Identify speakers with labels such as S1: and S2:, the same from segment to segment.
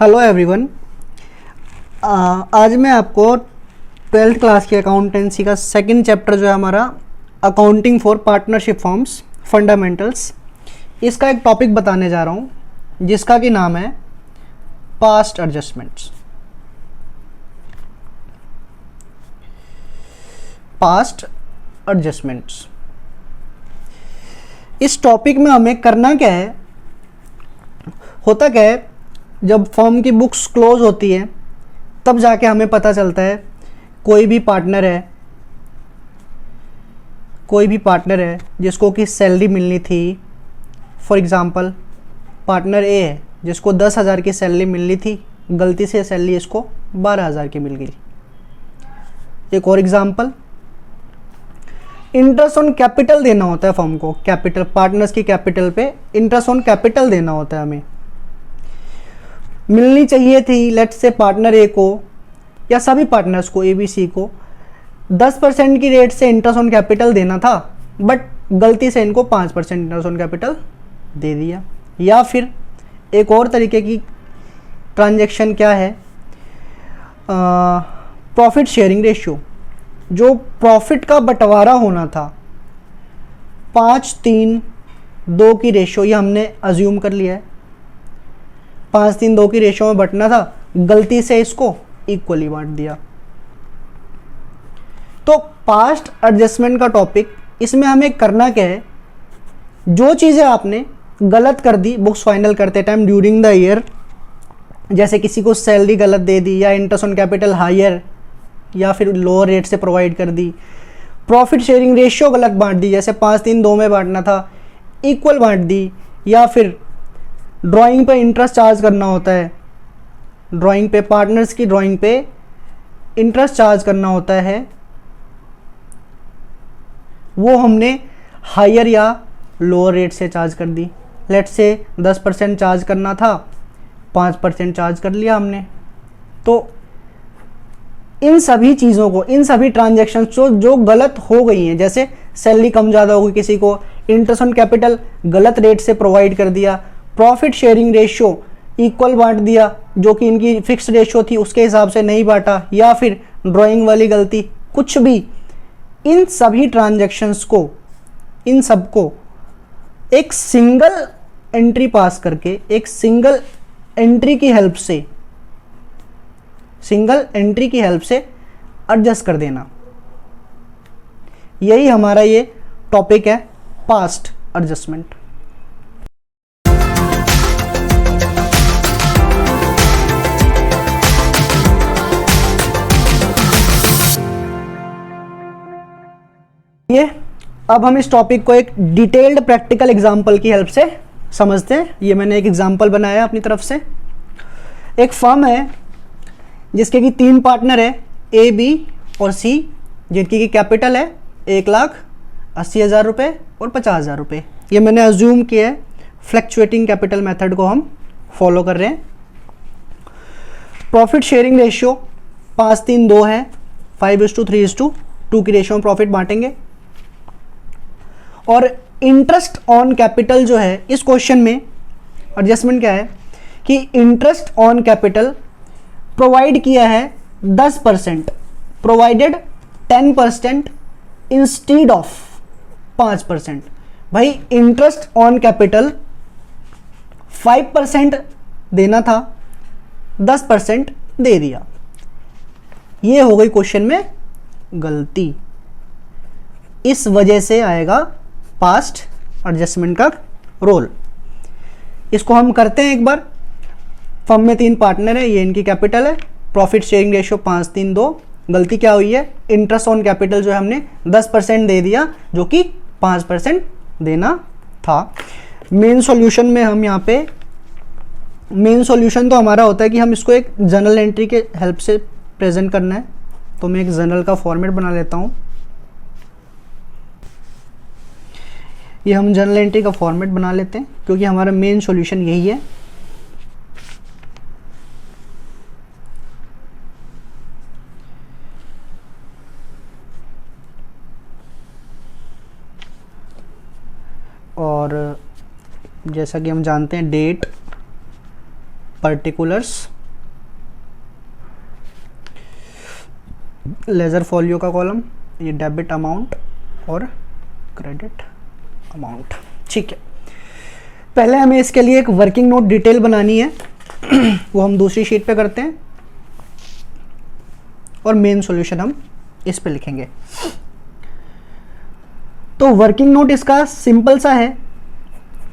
S1: Hello everyone. आज मैं आपको 12th क्लास की अकाउंटेंसी का सेकंड चैप्टर जो है हमारा accounting for partnership forms fundamentals, इसका एक टॉपिक बताने जा रहा हूँ जिसका कि नाम है पास्ट एडजस्टमेंट्स। पास्ट एडजस्टमेंट्स, इस टॉपिक में हमें करना क्या है, होता क्या है, जब फर्म की बुक्स क्लोज होती है तब जाके हमें पता चलता है कोई भी पार्टनर है जिसको कि सैलरी मिलनी थी। फॉर एग्ज़ाम्पल पार्टनर ए है जिसको 10,000 की सैलरी मिलनी थी, गलती से सैलरी इसको 12,000 की मिल गई। एक और एग्जाम्पल, इंटरेस्ट ऑन कैपिटल देना होता है फर्म को, कैपिटल पार्टनर्स की कैपिटल पे इंटरेस्ट ऑन कैपिटल देना होता है, हमें मिलनी चाहिए थी। लेट्स से पार्टनर ए को या सभी पार्टनर्स को ABC को 10% की रेट से इंटरेस्ट ऑन कैपिटल देना था, बट गलती से इनको 5% इंटरेस्ट ऑन कैपिटल दे दिया। या फिर एक और तरीके की ट्रांजैक्शन क्या है, प्रॉफिट शेयरिंग रेशियो, जो प्रॉफिट का बंटवारा होना था 5-3-2 की रेशियो, ये हमने अज्यूम कर लिया है 5-3-2 की रेशियो में बंटना था, गलती से इसको इक्वली बांट दिया। तो पास्ट एडजस्टमेंट का टॉपिक, इसमें हमें करना क्या है, जो चीज़ें आपने गलत कर दी बुक्स फाइनल करते टाइम ड्यूरिंग द ईयर, जैसे किसी को सैलरी गलत दे दी या इंटरेस्ट ऑन कैपिटल हायर या फिर लोअर रेट से प्रोवाइड कर दी, प्रॉफिट शेयरिंग रेशियो गलत बांट दी, जैसे 5-3-2 में बांटना था इक्वल बांट दी, या फिर ड्राइंग पे इंटरेस्ट चार्ज करना होता है, ड्राइंग पे पार्टनर्स की ड्राइंग पे इंटरेस्ट चार्ज करना होता है, वो हमने हायर या लोअर रेट से चार्ज कर दी। लेट्स से 10% चार्ज करना था, 5% चार्ज कर लिया हमने। तो इन सभी चीज़ों को, इन सभी ट्रांजैक्शन जो गलत हो गई हैं, जैसे सैलरी कम ज़्यादा हो गई, किसी को इंटरेस्ट ऑन कैपिटल गलत रेट से प्रोवाइड कर दिया, प्रॉफिट शेयरिंग रेशियो इक्वल बांट दिया जो कि इनकी फिक्स रेशियो थी उसके हिसाब से नहीं बांटा, या फिर ड्राइंग वाली गलती, कुछ भी, इन सभी ट्रांजैक्शंस को, इन सबको एक सिंगल एंट्री पास करके, एक सिंगल एंट्री की हेल्प से एडजस्ट कर देना, यही हमारा ये टॉपिक है, पास्ट एडजस्टमेंट। ये अब हम इस टॉपिक को एक डिटेल्ड प्रैक्टिकल एग्जांपल की हेल्प से समझते हैं। ये मैंने एक एग्जांपल बनाया अपनी तरफ से। एक फर्म है जिसके कि 3 पार्टनर है, A, B और C, जिनकी की कैपिटल है 1,80,000 रुपये और 50,000 रुपये। ये मैंने अज्यूम किया है, फ्लक्चुएटिंग कैपिटल मेथड को हम फॉलो कर रहे हैं। प्रॉफिट शेयरिंग रेशियो 5-3-2 है, 5:3:2 की रेशियो में प्रॉफिट बांटेंगे। और इंटरेस्ट ऑन कैपिटल जो है, इस क्वेश्चन में एडजस्टमेंट क्या है कि इंटरेस्ट ऑन कैपिटल प्रोवाइड किया है 10%, प्रोवाइडेड 10% इंस्टीड ऑफ 5%। भाई इंटरेस्ट ऑन कैपिटल 5% देना था, 10% दे दिया, ये हो गई क्वेश्चन में गलती। इस वजह से आएगा पास्ट एडजस्टमेंट का रोल। इसको हम करते हैं एक बार। फर्म में 3 पार्टनर है, ये इनकी कैपिटल है, प्रॉफिट शेयरिंग रेशियो 5-3-2, गलती क्या हुई है, इंटरेस्ट ऑन कैपिटल जो है हमने 10% दे दिया जो कि 5% देना था। मेन सॉल्यूशन में हम यहाँ पे, मेन सॉल्यूशन तो हमारा होता है कि हम इसको एक जर्नल एंट्री के हेल्प से प्रेजेंट करना है। तो मैं एक जर्नल का फॉर्मेट बना लेता हूँ। ये हम जर्नल एंट्री का फॉर्मेट बना लेते हैं क्योंकि हमारा मेन सॉल्यूशन यही है। और जैसा कि हम जानते हैं डेट, पर्टिकुलर्स, लेजर फॉलियो का कॉलम, ये डेबिट अमाउंट और क्रेडिट अमाउंट। ठीक है, पहले हमें इसके लिए एक वर्किंग नोट डिटेल बनानी है वो हम दूसरी शीट पे करते हैं और मेन सॉल्यूशन हम इस पे लिखेंगे। तो वर्किंग नोट इसका सिंपल सा है,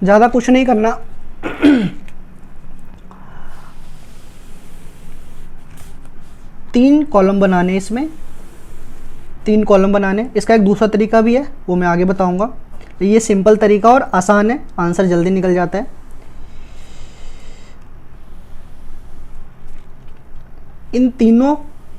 S1: ज़्यादा कुछ नहीं करना। तीन कॉलम बनाने, इसमें 3 कॉलम बनाने। इसका एक दूसरा तरीका भी है, वो मैं आगे बताऊंगा। तो ये सिंपल तरीका और आसान है, आंसर जल्दी निकल जाता है। इन तीनों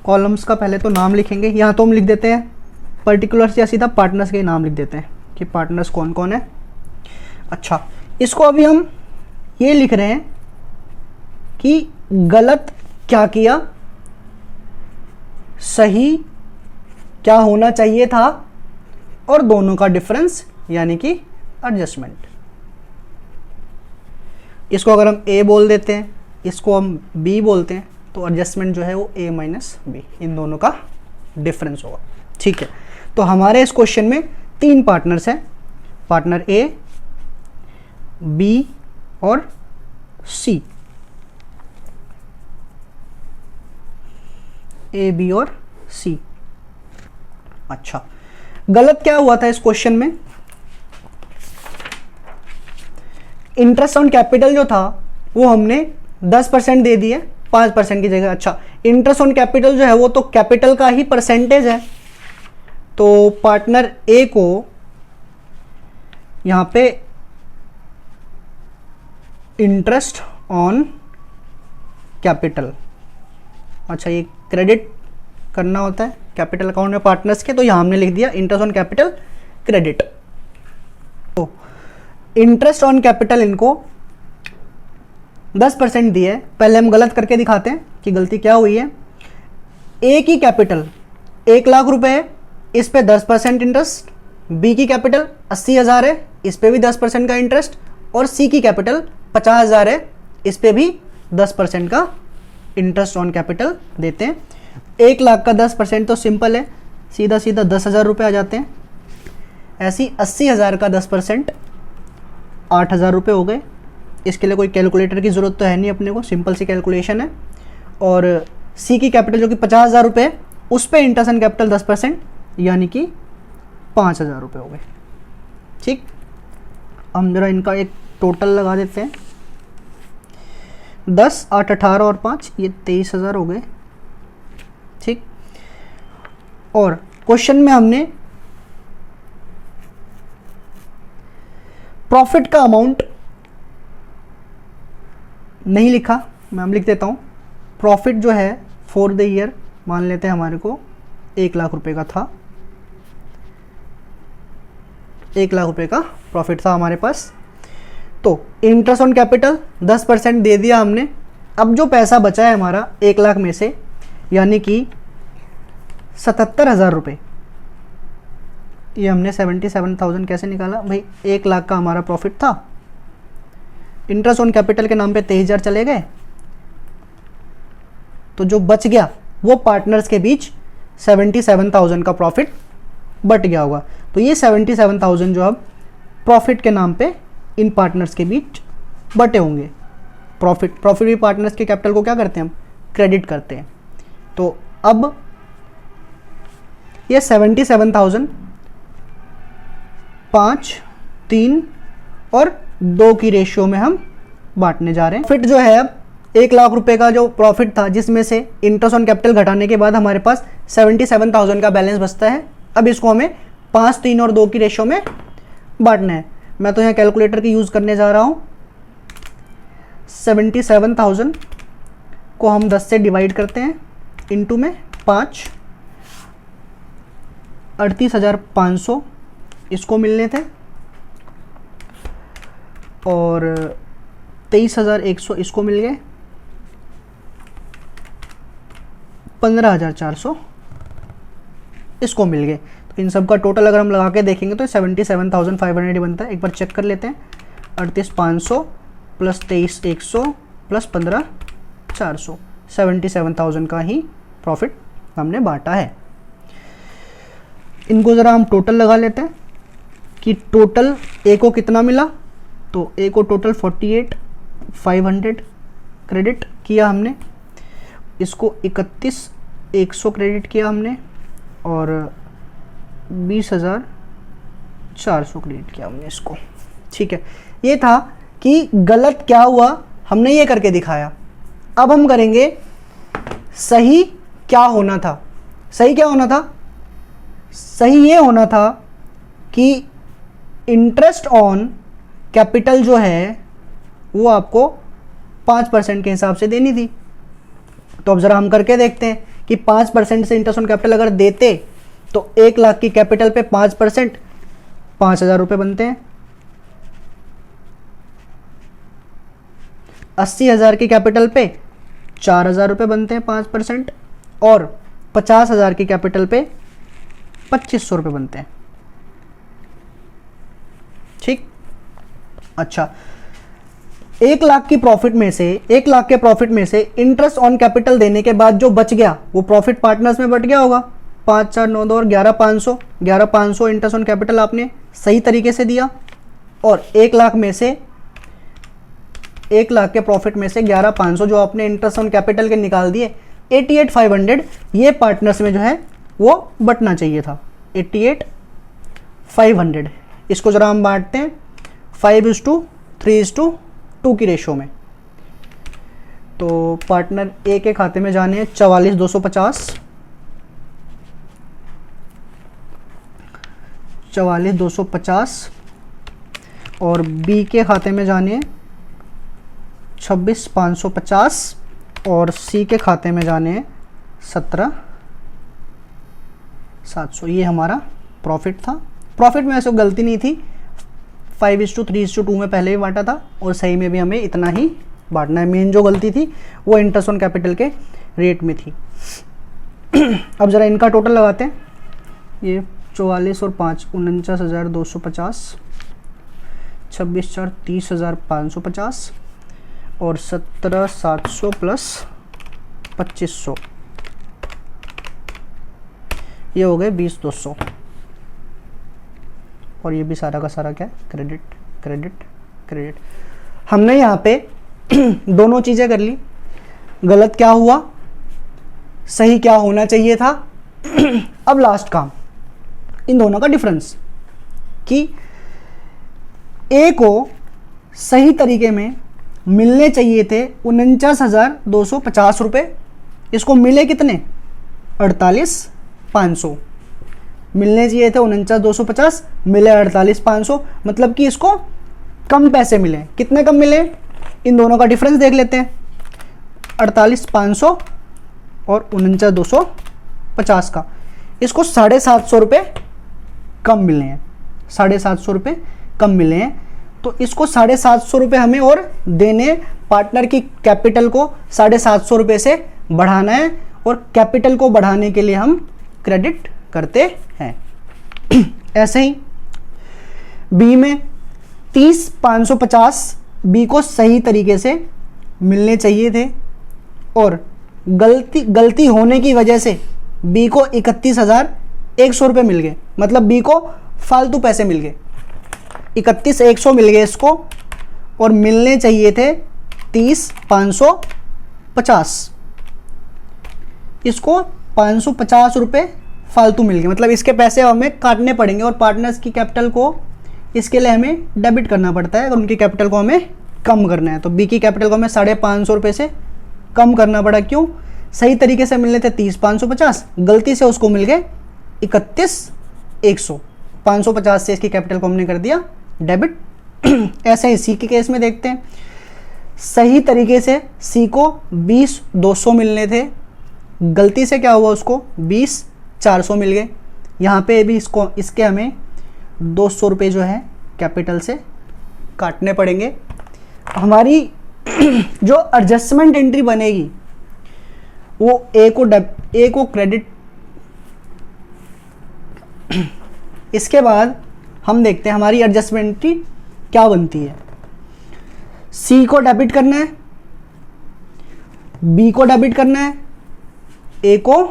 S1: कॉलम्स का पहले तो नाम लिखेंगे। यहाँ तो हम लिख देते हैं पर्टिकुलर्स या सीधा पार्टनर्स के नाम लिख देते हैं कि पार्टनर्स कौन कौन है। अच्छा, इसको अभी हम ये लिख रहे हैं कि गलत क्या किया, सही क्या होना चाहिए था, और दोनों का डिफरेंस यानी कि एडजस्टमेंट। इसको अगर हम ए बोल देते हैं, इसको हम बी बोलते हैं, तो एडजस्टमेंट जो है वो ए माइनस बी, इन दोनों का डिफरेंस होगा। ठीक है, तो हमारे इस क्वेश्चन में 3 पार्टनर्स हैं, पार्टनर ए, बी और सी। ए, बी और सी। अच्छा, गलत क्या हुआ था इस क्वेश्चन में? इंटरेस्ट ऑन कैपिटल जो था वो हमने 10% दे दिए 5% की जगह। अच्छा, इंटरेस्ट ऑन कैपिटल जो है वो तो कैपिटल का ही परसेंटेज है, तो पार्टनर ए को यहां पे इंटरेस्ट ऑन कैपिटल, अच्छा ये क्रेडिट करना होता है कैपिटल अकाउंट में पार्टनर्स के, तो यहां हमने लिख दिया इंटरेस्ट ऑन कैपिटल क्रेडिट। तो इंटरेस्ट ऑन कैपिटल इनको 10% दिए। पहले हम गलत करके दिखाते हैं कि गलती क्या हुई है। ए की कैपिटल 1 लाख रुपए है, इस पे 10% इंटरेस्ट। बी की कैपिटल 80,000 है, इस पे भी 10% का इंटरेस्ट। और सी की कैपिटल 50,000 है, इस पे भी 10% का इंटरेस्ट ऑन कैपिटल देते हैं। 1 लाख का 10% तो सिंपल है, सीधा सीधा 10,000 रुपये आ जाते हैं। ऐसी 80,000 का 10% 8,000 रुपये हो गए। इसके लिए कोई कैलकुलेटर की ज़रूरत तो है नहीं अपने को, सिंपल सी कैलकुलेशन है। और सी की कैपिटल जो कि 50,000 रुपये है, उस पर इंटरेस्ट ऑन कैपिटल 10% यानी कि 5,000 रुपये हो गए। ठीक, हम जरा इनका एक टोटल लगा देते हैं। 10, 8, 18 और 5 ये 23,000 हो गए। ठीक, और क्वेश्चन में हमने प्रॉफिट का अमाउंट नहीं लिखा, मैं हम लिख देता हूं। प्रॉफिट जो है फॉर द ईयर मान लेते हैं हमारे को 1 लाख रुपए का था, 1 लाख रुपए का प्रॉफिट था हमारे पास। तो इंटरेस्ट ऑन कैपिटल 10% दे दिया हमने। अब जो पैसा बचा है हमारा 1 लाख में से, यानी कि 77,000 रुपये, ये हमने 77,000 कैसे निकाला भाई? 1 लाख का हमारा प्रॉफिट था, इंटरेस्ट ऑन कैपिटल के नाम पे 23,000 चले गए, तो जो बच गया वो पार्टनर्स के बीच 77,000 का प्रॉफिट बट गया होगा। तो ये 77,000 जो अब प्रॉफिट के नाम पे इन पार्टनर्स के बीच बटे होंगे। प्रॉफिट भी पार्टनर्स के कैपिटल को क्या करते हैं हम? क्रेडिट करते हैं। तो अब ये 77,000 5, 3 और 2 की रेशियो में हम बांटने जा रहे हैं। प्रॉफिट जो है अब 1 लाख रुपए का जो प्रॉफिट था, जिसमें से इंटरेस्ट ऑन कैपिटल घटाने के बाद हमारे पास 77,000 का बैलेंस बचता है। अब इसको हमें 5, 3 और 2 की रेशियो में बांटना है। मैं तो यहाँ कैलकुलेटर की यूज़ करने जा रहा हूँ। 77,000 को हम 10 से डिवाइड करते हैं, इनटू में 5, 38,500 इसको मिलने थे, और 23,100 इसको मिल गए, 15,400 इसको मिल गए। तो इन सब का टोटल अगर हम लगा के देखेंगे तो 77,500 बनता है। एक बार चेक कर लेते हैं। 38,500 प्लस 23,100 प्लस 15,400 400, 77,000 का ही प्रॉफिट हमने बांटा है। इनको ज़रा हम टोटल लगा लेते हैं कि टोटल ए को कितना मिला। तो ए को टोटल 48,500 क्रेडिट किया हमने, इसको 31,100 क्रेडिट किया हमने, और 20,400 क्रेडिट किया हमने इसको। ठीक है, ये था कि गलत क्या हुआ, हमने ये करके दिखाया। अब हम करेंगे सही क्या होना था। सही क्या होना था? सही ये होना था कि इंटरेस्ट ऑन कैपिटल जो है वो आपको 5% के हिसाब से देनी थी। तो अब ज़रा हम करके देखते हैं कि 5% से इंटरेस्ट ऑन कैपिटल अगर देते तो 1 लाख की कैपिटल पे 5% 5,000 रुपये बनते हैं। 80,000 की कैपिटल पे 4,000 रुपये बनते हैं 5%, और 50,000 की कैपिटल पे 2,500 रुपये बनते हैं। ठीक, अच्छा, 1 लाख की प्रॉफिट में से 1 लाख के प्रॉफिट में से इंटरेस्ट ऑन कैपिटल देने के बाद जो बच गया वो प्रॉफिट पार्टनर्स में बट गया होगा। 5, 4, 9, 2 और 11,500, 11,500 इंटरेस्ट ऑन कैपिटल आपने सही तरीके से दिया, और 1 लाख में से 1 लाख के प्रॉफिट में से 11,500 जो आपने इंटरेस्ट ऑन कैपिटल के निकाल दिए, 88,500 ये पार्टनर्स में जो है वो बटना चाहिए था। 88,500 इसको जरा हम बांटते हैं 5:3:2 की रेशो में। तो पार्टनर ए के खाते में जाने हैं 44,250, 44,250, और बी के खाते में जाने 26,550, और सी के खाते में जाने 17,700। ये हमारा प्रॉफिट था। प्रॉफिट में ऐसे गलती नहीं थी, 5:3:2 में पहले भी बांटा था, और सही में भी हमें इतना ही बांटना है। मेन जो गलती थी वो इंटरेस्ट ऑन कैपिटल के रेट में थी। अब ज़रा इनका टोटल लगाते हैं। ये 44 और 5 49,250, 26/4 30,550, और 17,700 प्लस 2,500, ये हो गए 20,200। और ये भी सारा का सारा क्या है? Credit credit credit. हमने यहाँ पे दोनों चीज़ें कर ली। गलत क्या हुआ, सही क्या होना चाहिए था। अब लास्ट काम, इन दोनों का डिफरेंस, कि ए को सही तरीके में मिलने चाहिए थे 49,250 रुपये, इसको मिले कितने? 48,500। मिलने चाहिए थे 49,250, मिले 48,500, मतलब कि इसको कम पैसे मिले। कितने कम मिले? इन दोनों का डिफरेंस देख लेते हैं, 48,500 और 49,250 का। इसको 750 रुपये कम मिले हैं, 750 रुपये कम मिले हैं। तो इसको 750 रुपये हमें और देने, पार्टनर की कैपिटल को 750 रुपये से बढ़ाना है, और कैपिटल को बढ़ाने के लिए हम क्रेडिट करते हैं। ऐसे ही बी में 30,550 बी को सही तरीके से मिलने चाहिए थे, और गलती होने की वजह से बी को 31,100 रुपये मिल गए, मतलब बी को फालतू पैसे मिल गए। 31,100 मिल गए इसको, और मिलने चाहिए थे 30,550। इसको 550 रुपये फालतू मिल गए, मतलब इसके पैसे हमें काटने पड़ेंगे, और पार्टनर्स की कैपिटल को इसके लिए हमें डेबिट करना पड़ता है, और उनकी कैपिटल को हमें कम करना है। तो बी की कैपिटल को हमें 550 रुपये से कम करना पड़ा। क्यों? सही तरीके से मिलने थे 30,550, गलती से उसको मिल गए 31,100। 550 से इसकी कैपिटल को हमने कर दिया डेबिट। ऐसे ही सी के केस में देखते हैं। सही तरीके से सी को 20,200 मिलने थे, गलती से क्या हुआ, उसको 20,400 मिल गए। यहाँ पे भी इसके हमें 200 रुपये जो है कैपिटल से काटने पड़ेंगे। हमारी जो एडजस्टमेंट एंट्री बनेगी वो ए को क्रेडिट। इसके बाद हम देखते हैं हमारी एडजस्टमेंट एंट्री क्या बनती है। सी को डेबिट करना है, बी को डेबिट करना है, ए को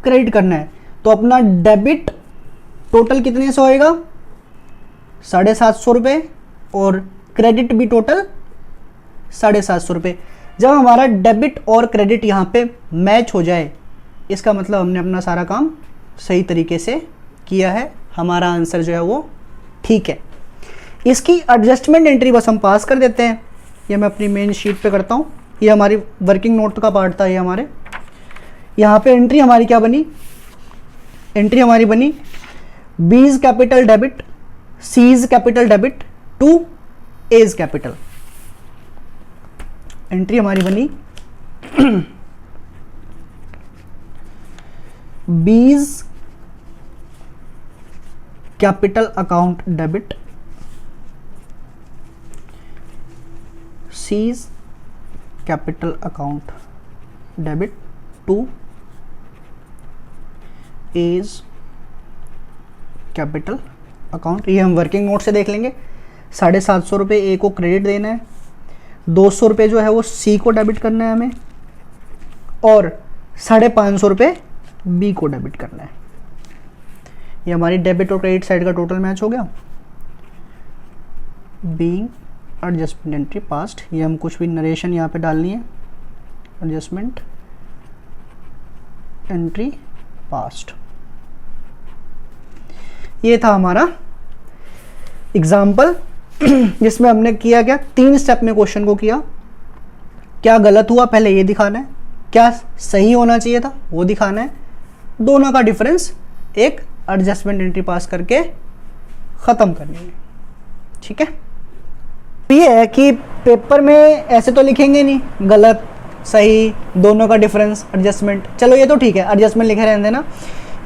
S1: क्रेडिट करना है। तो अपना डेबिट टोटल कितने से होएगा, 750 रुपये, और क्रेडिट भी टोटल 750 रुपये। जब हमारा डेबिट और क्रेडिट यहाँ पे मैच हो जाए, इसका मतलब हमने अपना सारा काम सही तरीके से किया है, हमारा आंसर जो है वो ठीक है। इसकी एडजस्टमेंट एंट्री बस हम पास कर देते हैं। ये मैं अपनी मेन शीट पे करता हूँ, ये हमारी वर्किंग नोट का पार्ट था। ये हमारे यहाँ पे एंट्री हमारी क्या बनी, एंट्री हमारी बनी B's capital debit, C's capital debit to A's capital. Entry हमारी बनी B's capital account debit, C's capital account debit to A's capital account. ये हम वर्किंग नोट से देख लेंगे। 750 रुपये ए को क्रेडिट देना है, 200 रुपये जो है वो सी को डेबिट करना है हमें, और 550 रुपये बी को डेबिट करना है। ये हमारी डेबिट और क्रेडिट साइड का टोटल मैच हो गया। बीइंग एडजस्टमेंट एंट्री पास्ट, ये हम कुछ भी नरेशन यहाँ पे डालनी है, एडजस्टमेंट एंट्री पास्ट। ये था हमारा एग्जाम्पल जिसमें हमने किया क्या, 3 स्टेप में क्वेश्चन को किया। क्या गलत हुआ पहले ये दिखाना है, क्या सही होना चाहिए था वो दिखाना है, दोनों का डिफरेंस एक एडजस्टमेंट एंट्री पास करके ख़त्म करनी है। ठीक है, ये है कि पेपर में ऐसे तो लिखेंगे नहीं गलत सही दोनों का डिफरेंस एडजस्टमेंट, चलो ये तो ठीक है, एडजस्टमेंट लिखे रहने देना।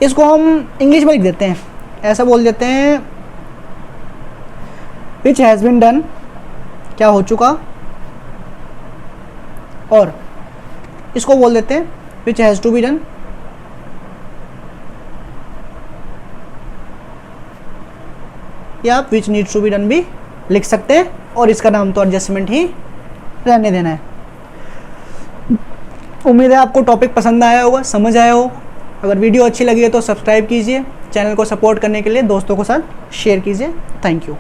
S1: इसको हम इंग्लिश में लिख देते हैं, ऐसा बोल देते हैं विच हैज़ बीन डन, क्या हो चुका, और इसको बोल देते हैं which has to be done, या आप which needs to be done भी लिख सकते हैं, और इसका नाम तो एडजस्टमेंट ही रहने देना है। उम्मीद है आपको टॉपिक पसंद आया होगा, समझ आया हो। अगर वीडियो अच्छी लगी है तो सब्सक्राइब कीजिए, चैनल को सपोर्ट करने के लिए दोस्तों के साथ शेयर कीजिए। Thank you.